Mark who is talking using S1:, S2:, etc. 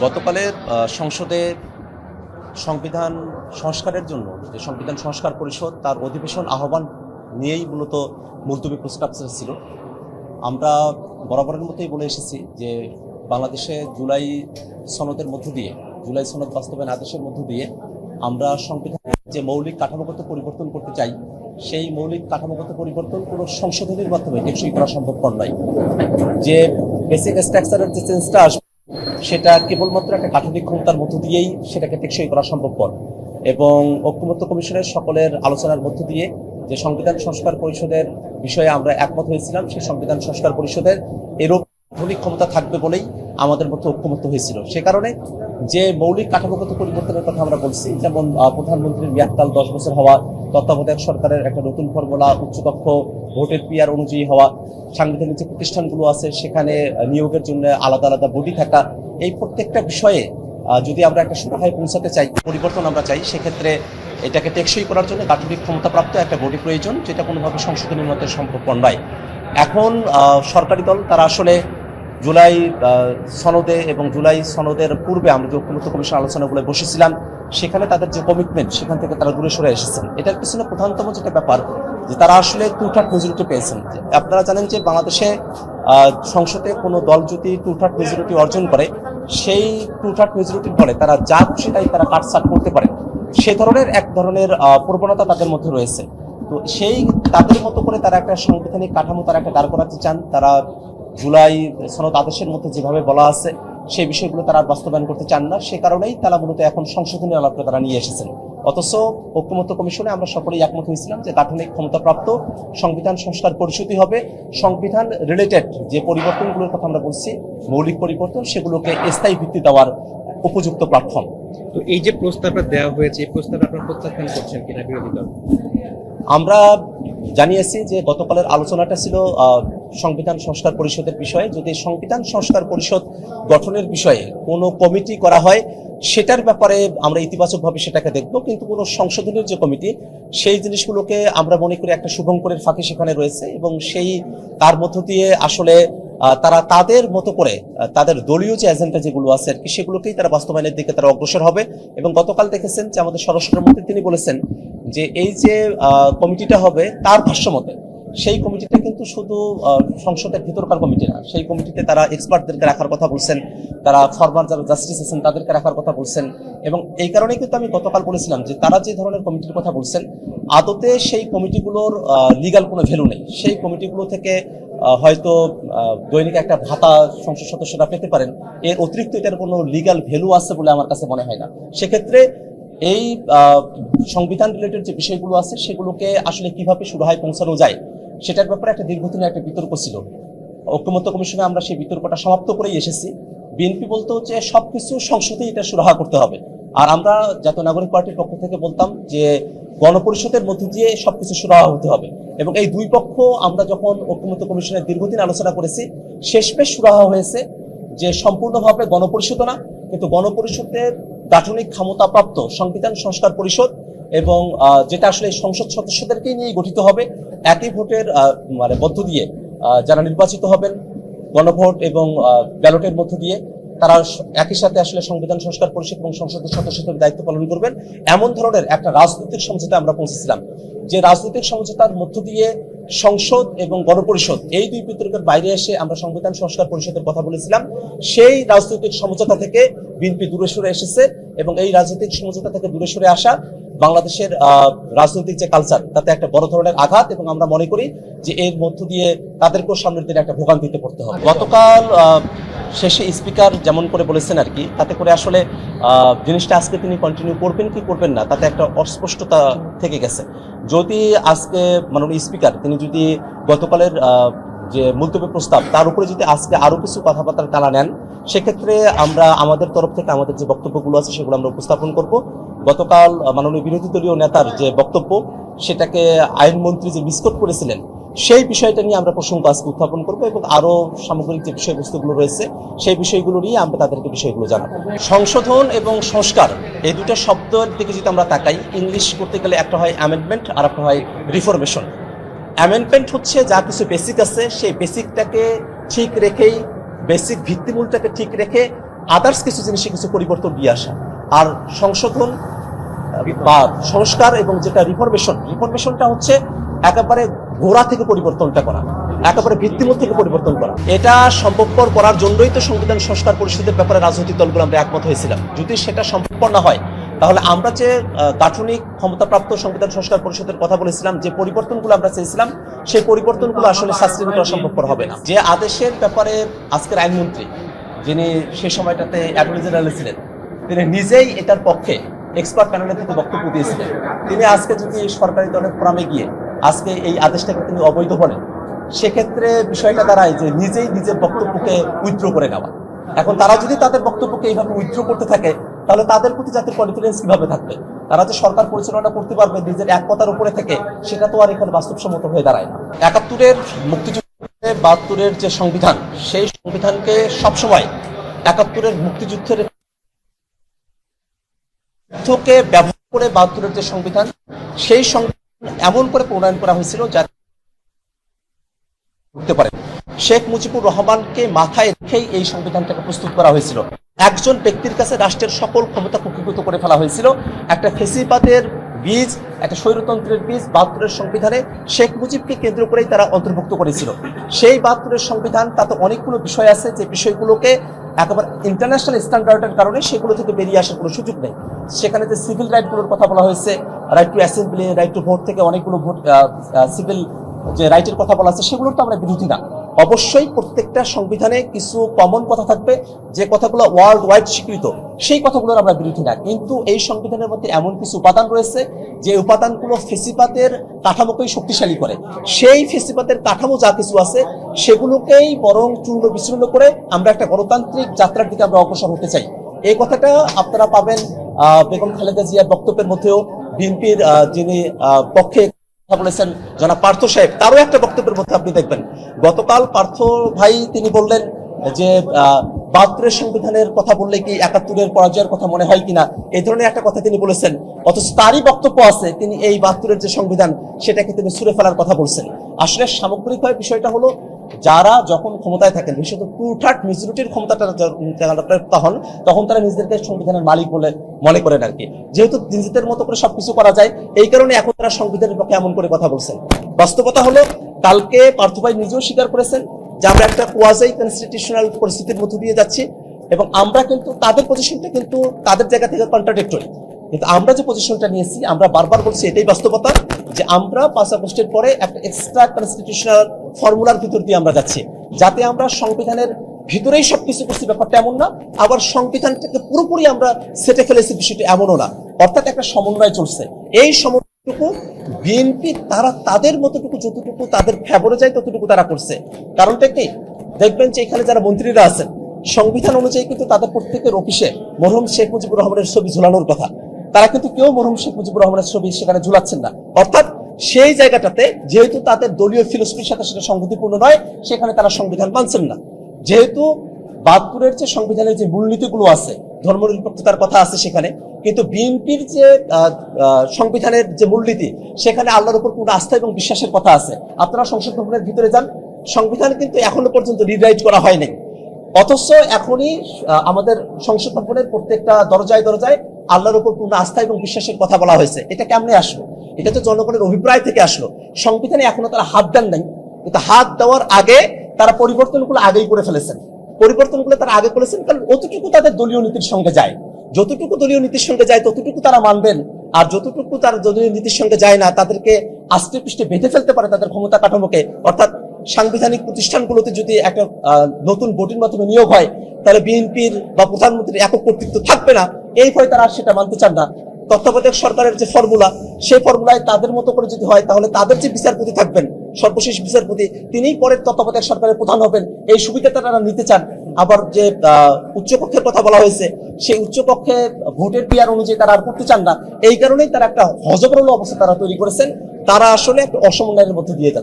S1: গতকালের সংসদে সংবিধান সংস্কারের জন্য যে সংবিধান সংস্কার পরিষদ তার অধিবেশন আহ্বান নিয়েই মূলত মুলতবি প্রস্তাব ছিল। আমরা বরাবরের মতোই বলে এসেছি যে বাংলাদেশে জুলাই সনদের মধ্য দিয়ে, জুলাই সনদ বাস্তবায়ন আদেশের মধ্য দিয়ে আমরা সংবিধানের যে মৌলিক কাঠামোগত পরিবর্তন করতে চাই, সেই মৌলিক কাঠামোগত পরিবর্তন কোনো সংশোধনের মাধ্যমে টেকসই করা সম্ভবপর নয়। যে বেসিক স্ট্রাকচারের যে চেঞ্জটা আসবে সেটা কেবলমাত্র একটা কাঠামিক ক্ষমতার মধ্য দিয়েই সেটাকে টেকসই করা সম্ভবপর। এবং ঐক্যমত্য কমিশনের সকলের আলোচনার মধ্য দিয়ে যে সংবিধান সংস্কার পরিষদের বিষয়ে আমরা একমত হয়েছিলাম, সেই সংবিধান সংস্কার পরিষদের এরূপ আধুনিক ক্ষমতা থাকবে বলেই আমাদের মধ্যে ঐক্যমত্য হয়েছিল। সে কারণে যে মৌলিক কাঠামোগত পরিবর্তনের কথা আমরা বলছি, যেমন প্রধানমন্ত্রীর মেয়াদকাল 10 বছর হওয়া, তত্ত্বাবধায়ক সরকারের একটা নতুন ফর্মুলা, উচ্চকক্ষ ভোটের পিআর অনুযায়ী হওয়া, সাংবিধানিক যে প্রতিষ্ঠানগুলো আছে সেখানে নিয়োগের জন্য আলাদা আলাদা বডি থাকা, এই প্রত্যেকটা বিষয়ে যদি আমরা একটা সুরাহায় পৌঁছাতে চাই, পরিবর্তন আমরা চাই, সেক্ষেত্রে এটাকে টেকসই করার জন্য গাঠনিক ক্ষমতাপ্রাপ্ত একটা বডি প্রয়োজন, যেটা কোনোভাবে সংশোধনের মধ্যে সম্ভবপর নয়। এখন সরকারি দল তারা আসলে জুলাই সনদে এবং জুলাই সনদের পূর্বে আমরা যে ঐক্যমত্য কমিশন আলোচনাগুলো বসেছিলাম, সেখানে তাদের যে কমিটমেন্ট সেখান থেকে তারা দূরে সরে এসেছেন। এটার পিছনে প্রধানতম যেটা ব্যাপার যে তারা আসলে টু-থার্ড মেজরিটি পেয়েছেন। আপনারা জানেন যে বাংলাদেশে সংসদে কোনো দল যদি টু-থার্ড মেজরিটি অর্জন করে, সেই টু-থার্ড মেজরিটির ফলে তারা যা খুশি তাই তারা কাটছাট করতে পারে, সে ধরনের এক ধরনের প্রবণতা তাদের মধ্যে রয়েছে। তো সেই তাদের মতো করে তারা একটা সাংবিধানিক কাঠামো তারা একটা দাঁড় করাতে চান। তারা জুলাই সনদ আদেশের মধ্যে যেভাবে বলা আছে সেই বিষয়গুলো তারা বাস্তবায়ন করতে চান না। সে কারণেই তারা মূলত এখন সংশোধনী আলাপটা তারা নিয়ে এসেছেন। অথচ ঐক্যমত্য কমিশনে আমরা সকলেই একমত হয়েছিলাম যে গাঠনিক ক্ষমতাপ্রাপ্ত সংবিধান সংস্কার পরিষদই হবে সংবিধান রিলেটেড যে পরিবর্তনগুলোর কথা আমরা বলছি, মৌলিক পরিবর্তন, সেগুলোকে স্থায়ী ভিত্তি দেওয়ার উপযুক্ত প্ল্যাটফর্ম।
S2: তো এই যে প্রস্তাবটা দেওয়া হয়েছে, এই প্রস্তাব আপনারা প্রত্যাখ্যান করছেন কিনা বিরোধী দল?
S1: আমরা জানিয়েছি যে গতকালের আলোচনাটা ছিল সংবিধান সংস্কার পরিষদের বিষয়ে। যদি সংবিধান সংস্কার পরিষদ গঠনের বিষয়ে কোনো কমিটি করা হয়, সেটার ব্যাপারে আমরা ইতিবাচকভাবে সেটাকে দেখব, কিন্তু কোনো সংশোধনের যে কমিটি, সেই জিনিসগুলোকে আমরা মনে করি একটা শুভঙ্করের ফাঁকি সেখানে রয়েছে, এবং সেই তার মধ্য দিয়ে আসলে তারা তাদের মতো করে তাদের দলীয় যে এজেন্ডা যেগুলো আছে আর কি, সেগুলোকেই তারা বাস্তবায়নের দিকে তারা অগ্রসর হবে। এবং গতকাল দেখেছেন যে আমাদের স্বরাষ্ট্রমন্ত্রী তিনি বলেছেন যে এই যে কমিটিটা হবে তার ভাষ্যমতে সেই কমিটিটা কিন্তু শুধু সংসদের ভিতরকার কমিটি না, সেই কমিটিতে তারা এক্সপার্টদেরকে রাখার কথা বলছেন, তারা ফরমার যারা জাস্টিস আছেন তাদেরকে রাখার কথা বলছেন। এবং এই কারণেই কিন্তু আমি গতকাল বলেছিলাম যে তারা যে ধরনের কমিটির কথা বলছেন, আদতে সেই কমিটিগুলোর লিগাল কোনো ভ্যালু নেই। সেই কমিটিগুলো থেকে হয়তো দৈনিক একটা ভাতা সংসদ সদস্যরা পেতে পারেন, এর অতিরিক্ত এটার কোনো লিগাল ভ্যালু আছে বলে আমার কাছে মনে হয় না। সেক্ষেত্রে এই সংবিধান রিলেটেড যে বিষয়গুলো আছে সেগুলোকে আসলে কিভাবে সুরাহায় পৌঁছানো যায়, সেটার ব্যাপারে একটা দীর্ঘদিনের একটা বিতর্ক ছিল। ঐক্যমত্য কমিশনে আমরা সেই বিতর্কটা সমাপ্ত করেই এসেছি। বিএনপি বলতো যে সবকিছু সংসদেই এটা সুরাহা করতে হবে, আর আমরা জাতীয় নাগরিক পার্টির পক্ষ থেকে বলতাম যে গণপরিষদের মধ্যে দিয়ে সবকিছু সুরাহা হতে হবে। এবং এই দুই পক্ষ আমরা যখন ঐক্যমত্য কমিশনের দীর্ঘদিন আলোচনা করেছি, শেষমেশ সুরাহা হয়েছে যে সম্পূর্ণভাবে গণপরিষদ না, কিন্তু গণপরিষদের গাঠনিক ক্ষমতাপ্রাপ্ত সংবিধান সংস্কার পরিষদ, এবং যেটা আসলে সংসদ সদস্যদেরকেই নিয়ে গঠিত হবে, একই ভোটের মানে মধ্য দিয়ে যারা নির্বাচিত হবেন গণভোট এবং ব্যালটের মধ্য দিয়ে, তারা একই সাথে আসলে সংবিধান সংস্কার পরিষদ এবং সংসদের সদস্য হিসেবে দায়িত্ব পালন করবেন। এমন ধরনের একটা রাজনৈতিক সমঝোতা আমরা পৌঁছেছিলাম, যে রাজনৈতিক সমঝোতার মধ্য দিয়ে সংসদ এবং গণপরিষদ এই দুই বিতর্কের বাইরে এসে আমরা সংবিধান সংস্কার পরিষদের কথা বলেছিলাম। সেই রাজনৈতিক সমঝোতা থেকে বিএনপি দূরে সরে এসেছে, এবং এই রাজনৈতিক সমঝোতা থেকে দূরে সরে আসা বাংলাদেশের রাজনৈতিক যে কালচার, তাতে একটা বড় ধরনের আঘাত, এবং আমরা মনে করি যে এর মধ্য দিয়ে তাদেরকেও সামনের দিনে একটা ভোগান্তিতে পড়তে হবে। গতকাল শেষে স্পিকার যেমন করে বলেছেন আর কি, তাতে করে আসলে জিনিসটা আজকে তিনি কন্টিনিউ করবেন কি করবেন না, তাতে একটা অস্পষ্টতা থেকে গেছে। যদি আজকে মাননীয় স্পিকার তিনি যদি গতকালের যে মুলতবি প্রস্তাব তার উপরে যদি আজকে আরো কিছু কথাবার্তা টানা নেন, সেক্ষেত্রে আমরা আমাদের তরফ থেকে আমাদের যে বক্তব্যগুলো আছে সেগুলো আমরা উপস্থাপন করব। গতকাল মাননীয় বিরোধী দলীয় নেতার যে বক্তব্য, সেটাকে আইনমন্ত্রী যে মিসকোট করেছিলেন, সেই বিষয়টা নিয়ে আমরা প্রসঙ্গ আজকে উত্থাপন করব, এবং আরো সামগ্রিক যে বিষয়বস্তুগুলো রয়েছে সেই বিষয়গুলো নিয়ে আমরা তাদেরকে বিষয়গুলো জানাবো। সংশোধন এবং সংস্কার এই দুটো শব্দের দিকে যদি আমরা তাকাই, ইংলিশ করতে গেলে একটা হয় অ্যামেন্ডমেন্ট আর একটা হয় রিফরমেশন। অ্যামেন্ডমেন্ট হচ্ছে যা কিছু বেসিক আছে সেই বেসিকটাকে ঠিক রেখেই, বেসিক ভিত্তিমূলটাকে ঠিক রেখে আদার্স কিছু জিনিসে কিছু পরিবর্তন দিয়ে আসা। আর সংশোধন বা সংস্কার এবং যেটা রিফরমেশনটা হচ্ছে একেবারে গোড়া থেকে পরিবর্তনটা করা, একেবারে ভিত্তিমূল থেকে পরিবর্তন করা। এটা সম্ভবপর করার জন্যই তো সংবিধান সংস্কার পরিষদের ব্যাপারে রাজনৈতিক দলগুলো আমরা একমত হয়েছিলাম। যদি সেটা সম্ভবপর না হয় তাহলে আমরা যে গাঠনিক ক্ষমতাপ্রাপ্ত সংবিধান সংস্কার পরিষদের কথা বলেছিলাম, যে পরিবর্তনগুলো আমরা চেয়েছিলাম, সেই পরিবর্তনগুলো আসলে সাস্টেইন করা সম্ভবপর হবে না। যে আদেশের ব্যাপারে আজকের আইনমন্ত্রী, যিনি সেই সময়টাতে অ্যাটর্নি জেনারেল ছিলেন, তিনি নিজেই এটার পক্ষে এক্সপার্ট প্যানেলের থেকে বক্তব্য দিয়েছিলেন। তিনি আজকে যদি সরকারি দলের ফোরামে গিয়ে আজকে এই আদেশটাকে তিনি অবৈধ বলেন, সেক্ষেত্রে বিষয়টা দাঁড়ায় যে নিজেই নিজের বক্তব্যকে উইথড্র করে নেওয়া। এখন তারা যদি তাদের বক্তব্যকে এইভাবে উইথড্র করতে থাকে, তাহলে তাদের প্রতি জাতির কনফিডেন্স কিভাবে থাকবে? তারা যে সরকার পরিচালনা করতে পারবে নিজের এক কথার উপরে থেকে, সেটা তো আর এখানে বাস্তবসম্মত হয়ে দাঁড়ায় না। ৭১-এর মুক্তিযুদ্ধে ৭২-এর যে সংবিধান, সেই সংবিধানকে সবসময় ৭১-এর মুক্তিযুদ্ধের যুদ্ধকে ব্যবহার করে ৭২-এর যে সংবিধান, সেই সংবিধান এমন করে প্রণয়ন করা হয়েছিল যাতে করতে পারে। শেখ মুজিবুর রহমানকে মাথায় রেখেই এই সংবিধানটাকে প্রস্তুত করা হয়েছিল। একজন ব্যক্তির কাছে রাষ্ট্রের সকল ক্ষমতা কুক্ষিগত করে ফেলা হয়েছিল। একটা ফেসিবাদের বীজ, একটা স্বৈরতন্ত্রের বীজ ৭২-এর সংবিধানে শেখ মুজিবকে কেন্দ্র করেই তারা অন্তর্ভুক্ত করেছিল। সেই ৭২-এর সংবিধান, তাতে অনেকগুলো বিষয় আছে যে বিষয়গুলোকে একেবারে ইন্টারন্যাশনাল স্ট্যান্ডার্ডের কারণে সেগুলো থেকে বেরিয়ে আসার কোনো সুযোগ নেই। সেখানে যে সিভিল রাইটগুলোর কথা বলা হয়েছে, right two assembly, right to vote থেকে অনেকগুলো ভোট সিভিল যে রাইটের কথা বলা আছে, সেগুলোর তো আমরা বিরোধী না। অবশ্যই প্রত্যেকটা সংবিধানে কিছু কমন কথা থাকবে, যে কথাগুলো ওয়ার্ল্ড ওয়াইড স্বীকৃত, সেই কথাগুলোর আমরা বিরোধী না। কিন্তু এই সংবিধানের মধ্যে এমন কিছু উপাদান রয়েছে যে উপাদানগুলো ফেসিবাদের কাঠামোকেই শক্তিশালী করে। সেই ফেসিবাদের কাঠামো যা কিছু আছে, সেগুলোকেই বরং চূর্ণ বিচূর্ণ করে আমরা একটা গণতান্ত্রিক যাত্রার দিকে আমরা অগ্রসর হতে চাই। এই কথাটা আপনারা পাবেন বেগম খালেদা জিয়ার বক্তব্যের মধ্যেও। বিএনপির যিনি পক্ষে বলেছেন জনাব পার্থ সাহেব, তারও একটা বক্তব্যের মধ্যে আপনি দেখবেন, গতকাল পার্থ ভাই তিনি বললেন যে ৭২-এর সংবিধানের কথা বললে কি ৭১-এর পরাজয়ের কথা মনে হয় কিনা, এই ধরনের একটা কথা তিনি বলেছেন। অথচ তারই বক্তব্য আছে, তিনি এই ৭২-এর যে সংবিধান, সেটাকে তিনি ছুঁড়ে ফেলার কথা বলছেন। আসলে সামগ্রিকভাবে বিষয়টা হলো, যারা যখন ক্ষমতায় থাকেন, বিশেষত 2/3 মেজরিটির ক্ষমতাটা তখন তখন তারা নিজেদেরকে সংবিধানের মালিক বলে মনে করেন আর কি। যেহেতু নিজেদের মতো করে সবকিছু করা যায়, এই কারণে এখন তারা সংবিধানের পক্ষে এমন করে কথা বলছেন। বাস্তবতা হলো, কালকে পার্থ ভাই নিজেও স্বীকার করেছেন যে আমরা একটা কোয়াজাই কনস্টিটিউশনাল পরিস্থিতির মধ্য দিয়ে যাচ্ছি, এবং আমরা কিন্তু তাদের পজিশনটা কিন্তু তাদের জায়গা থেকে কন্ট্রাডিক্টরি। কিন্তু আমরা যে পজিশনটা নিয়েছি, আমরা বারবার বলছি, এটাই বাস্তবতা, যে আমরা ৫ আগস্টের পরে একটা এক্সট্রা কনস্টিটিউশনাল ফর্মুলার ভিতর দিয়ে আমরা যাচ্ছি, যাতে আমরা সংবিধানের ভিতরেই সবকিছু করছি ব্যাপারটা এমন না, আবার সংবিধানটাকে পুরোপুরি আমরা সেটে ফেলেছি বিষয়টা এমনও না। অর্থাৎ একটা সমন্বয় চলছে। এই সমন্বয়টুকু বিএনপি তারা তাদের মতটুকু, যতটুকু তাদের ফেভারে যায় ততটুকু তারা করছে। কারণটা কি, দেখবেন যে এখানে যারা মন্ত্রীরা আছেন, সংবিধান অনুযায়ী কিন্তু তাদের প্রত্যেকের অফিসে মরহুম শেখ মুজিবুর রহমানের ছবি ঝুলানোর কথা। তারা কিন্তু কেউ মরহুম শেখ মুজিবুর রহমানের ছবি সেখানে ঝুলাচ্ছেন না। অর্থাৎ সেই জায়গাটাতে যেহেতু তাদের দলীয় ফিলোসফির সাথে সেটা সংগতিপূর্ণ নয়, সেখানে তারা সংবিধান মানছেন না। যেহেতু ৭২-এর যে সংবিধানের যে মূলনীতিগুলো আছে, ধর্মনিরপেক্ষতার কথা আছে সেখানে, কিন্তু বিএনপির যে সংবিধানের যে মূলনীতি, সেখানে আল্লাহর উপর পূর্ণ আস্থা এবং বিশ্বাসের কথা আছে। আপনারা সংসদ ভবনের ভিতরে যান, সংবিধান কিন্তু এখনো পর্যন্ত রিরাইট করা হয়নি। অথচ এখনই আমাদের সংসদ ভবনের প্রত্যেকটা দরজায় দরজায় আল্লাহর উপর পূর্ণ আস্থা এবং বিশ্বাসের কথা বলা হয়েছে। এটা কেমনে আসলো? এটা তো জনগণের অভিপ্রায় থেকে আসলো। সংবিধানে এখনো তারা হাত দেন নাই, কিন্তু হাত দেওয়ার আগে তারা পরিবর্তনগুলো আগেই করে ফেলেছেন। পরিবর্তনগুলো তারা আগে করেছেন, কারণ অতটুকু তাদের দলীয় নীতির সঙ্গে যায়। যতটুকু দলীয় নীতির সঙ্গে যায় ততটুকু তারা মানবেন, আর যতটুকু তার দলীয় নীতির সঙ্গে যায় না, তাদেরকে আস্তে পৃষ্ঠে বেঁধে ফেলতে পারে তাদের ক্ষমতা কাঠামোকে। অর্থাৎ সাংবিধানিক প্রতিষ্ঠানগুলোতে যদি একটা নতুন ভোটের মাধ্যমে নিয়োগ হয়, তাহলে বিএনপির বা প্রধানমন্ত্রীর একক কর্তৃত্ব থাকবে না, এই ভয় তারা সেটা মানতে চান না। তত্ত্বাবধায়ক সরকারের যে ফর্মুলা, সেই ফর্মুলায় তাদের মতো করে যদি হয়, তাহলে তাদের যে বিচারপতি থাকবেন, সর্বশেষ বিচারপতি, তিনিই পরের তত্ত্বাবধায়ক সরকারের প্রধান হবেন, এই সুবিধাটা তারা নিতে চান। আবার যে উচ্চকক্ষের কথা বলা হয়েছে, সেই উচ্চকক্ষে ভোটের পিয়ার অনুযায়ী তারা আর করতে চান না। এই কারণেই তারা একটা হযবরল অবস্থা তারা তৈরি করেছেন। তারা আসলে একটা অসমন্বয়ের মধ্যে দিয়ে যাচ্ছে।